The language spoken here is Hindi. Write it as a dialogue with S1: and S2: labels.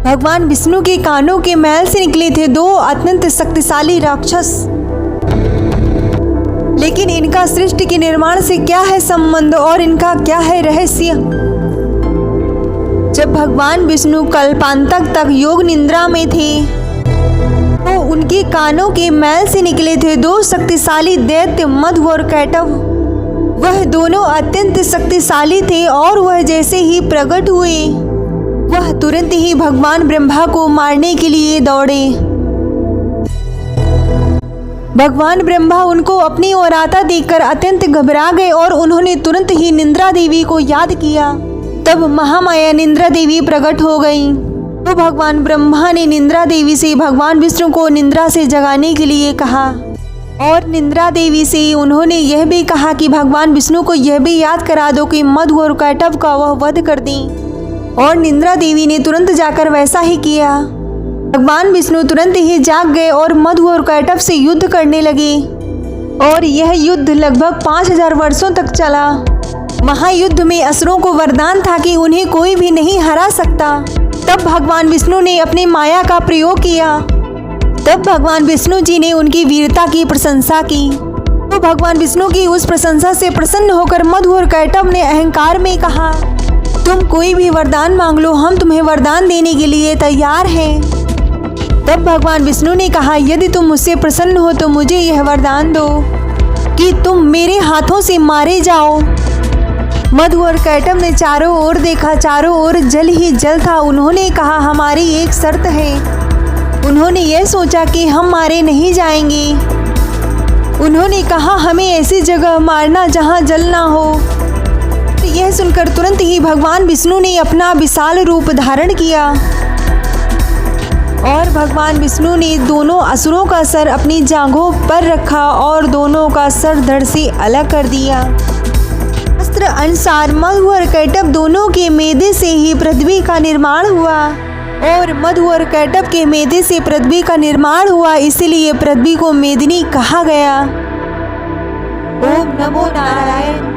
S1: भगवान विष्णु के कानों के मैल से निकले थे दो अत्यंत शक्तिशाली राक्षस। लेकिन इनका सृष्टि के निर्माण से क्या है संबंध और इनका क्या है रहस्य? जब भगवान विष्णु कल्पांतक तक योग निद्रा में थे तो उनके कानों के मैल से निकले थे दो शक्तिशाली दैत्य मधु और कैटव। वह दोनों अत्यंत शक्तिशाली थे और वह जैसे ही प्रकट हुए वह तुरंत ही भगवान ब्रह्मा को मारने के लिए दौड़े। भगवान ब्रह्मा उनको अपनी ओर आता देखकर अत्यंत घबरा गए और उन्होंने तुरंत ही निद्रा देवी को याद किया। तब महामाया निद्रा देवी प्रकट हो गई। तो भगवान ब्रह्मा ने निद्रा देवी से भगवान विष्णु को निद्रा से जगाने के लिए कहा और निद्रा देवी से उन्होंने यह भी कहा कि भगवान विष्णु को यह भी याद करा दो कि मधु और कैटव का वह वध कर दें। और निद्रा देवी ने तुरंत जाकर वैसा ही किया। भगवान विष्णु तुरंत ही जाग गए और मधु और कैटव से युद्ध करने लगे और यह युद्ध लगभग 5000 वर्षों तक चला। महायुद्ध में असुरों को वरदान था कि उन्हें कोई भी नहीं हरा सकता। तब भगवान विष्णु ने अपनी माया का प्रयोग किया। तब भगवान विष्णु जी ने उनकी वीरता की प्रशंसा की। तो भगवान विष्णु की उस प्रशंसा से प्रसन्न होकर मधु और कैटव ने अहंकार में कहा, तुम कोई भी वरदान मांग लो, हम तुम्हें वरदान देने के लिए तैयार हैं। तब भगवान विष्णु ने कहा, यदि तुम मुझसे प्रसन्न हो तो मुझे यह वरदान दो कि तुम मेरे हाथों से मारे जाओ। मधु और कैटव ने चारों ओर देखा, चारों ओर जल ही जल था। उन्होंने कहा, हमारी एक शर्त है। उन्होंने यह सोचा कि हम मारे नहीं जाएंगे। उन्होंने कहा, हमें ऐसी जगह मारना जहां जल ना हो। तो यह सुनकर तुरंत ही भगवान विष्णु ने अपना विशाल रूप धारण किया और भगवान विष्णु ने दोनों असुरों का सर अपनी जांघों पर रखा और दोनों का सर धड़ से अलग कर दिया। शास्त्र अनुसार मधु और कैटव दोनों के मेदे से ही पृथ्वी का निर्माण हुआ और मधु और कैटव के मेदे से पृथ्वी का निर्माण हुआ, इसलिए पृथ्वी को मेदिनी कहा गया। ओम नमो नारायण।